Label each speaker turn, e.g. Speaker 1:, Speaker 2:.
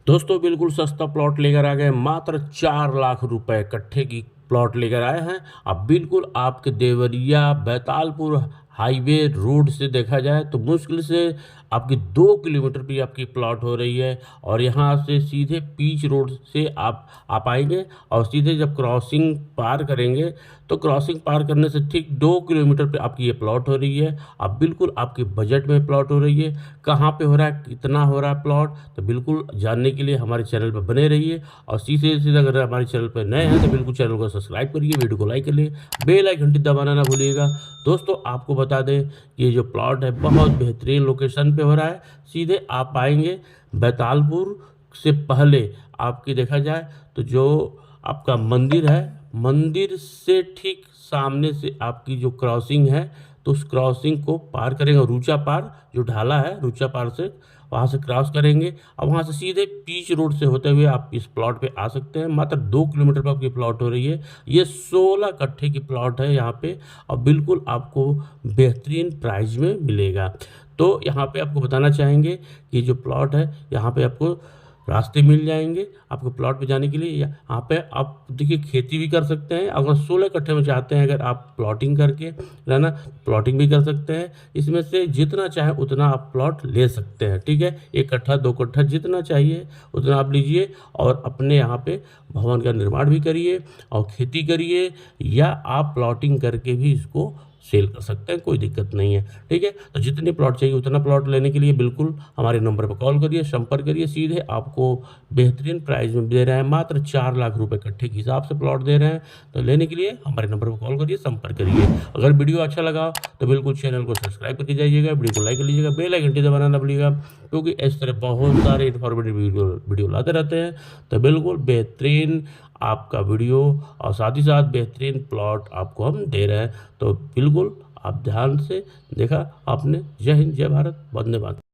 Speaker 1: दोस्तों बिल्कुल सस्ता प्लॉट लेकर आ गए, मात्र 4 लाख रुपए कट्ठे की प्लॉट लेकर आए हैं। अब बिल्कुल आपके देवरिया बैतालपुर हाईवे रोड से देखा जाए तो मुश्किल से आपकी 2 किलोमीटर भी आपकी प्लॉट हो रही है। और यहाँ से सीधे पीच रोड से आप आएंगे और सीधे जब क्रॉसिंग पार करेंगे तो क्रॉसिंग पार करने से ठीक 2 किलोमीटर पे आपकी ये प्लॉट हो रही है। अब बिल्कुल आपके बजट में प्लॉट हो रही है। कहाँ पे हो रहा है, कितना हो रहा है प्लॉट, तो बिल्कुल जानने के लिए हमारे चैनल पर बने रहिए। और सीधे सीधे अगर हमारे चैनल पर नए हैं तो बिल्कुल चैनल को सब्सक्राइब करिए, वीडियो को लाइक करिए, बेल आइकन घंटी दबाना ना भूलिएगा। दोस्तों आपको बता दें कि ये जो प्लॉट है बहुत बेहतरीन लोकेशन पे हो रहा है। सीधे आप आएंगे बैतालपुर से पहले आपकी देखा जाए तो जो आपका मंदिर है, मंदिर से ठीक सामने से आपकी जो क्रॉसिंग है तो उस क्रॉसिंग को पार करेंगे। रूचा पार जो ढाला है, रूचा पार से वहाँ से क्रॉस करेंगे और वहाँ से सीधे पीच रोड से होते हुए आप इस प्लॉट पे आ सकते हैं। मात्र 2 किलोमीटर पर आपकी प्लॉट हो रही है। ये 16 कट्ठे की प्लॉट है यहाँ पे और बिल्कुल आपको बेहतरीन प्राइस में मिलेगा। तो यहाँ पे आपको बताना चाहेंगे कि जो प्लॉट है यहाँ पे आपको रास्ते मिल जाएंगे आपको प्लॉट पे जाने के लिए। यहाँ पे आप देखिए खेती भी कर सकते हैं। अगर 16 कट्ठे में चाहते हैं अगर आप प्लॉटिंग करके रहना, प्लॉटिंग भी कर सकते हैं। इसमें से जितना चाहे उतना आप प्लॉट ले सकते हैं, ठीक है। 1 कट्ठा 2 कट्ठा जितना चाहिए उतना आप लीजिए और अपने यहाँ पे भवन का निर्माण भी करिए और खेती करिए, या आप प्लॉटिंग करके भी इसको सेल कर सकते हैं, कोई दिक्कत नहीं है, ठीक है। तो जितने प्लॉट चाहिए उतना प्लॉट लेने के लिए बिल्कुल हमारे नंबर पर कॉल करिए, संपर्क करिए। सीधे आपको बेहतरीन प्राइस में दे रहे हैं, मात्र 4 लाख रुपए कट्ठे के हिसाब से प्लॉट दे रहे हैं। तो लेने के लिए हमारे नंबर पर कॉल करिए, संपर्क करिए। अगर वीडियो अच्छा लगा तो बिल्कुल चैनल को सब्सक्राइब करके जाइएगा, वीडियो को लाइक कर लीजिएगा, बेल आइकन घंटी दबाना ना भूलिएगा, क्योंकि इस तरह बहुत सारे इन्फॉर्मेटिव वीडियो लाते रहते हैं। तो बिल्कुल बेहतरीन आपका वीडियो और साथ ही साथ बेहतरीन प्लॉट आपको हम दे रहे हैं। तो बिल्कुल आप ध्यान से देखा आपने। जय हिंद, जय भारत, वंदे मातरम।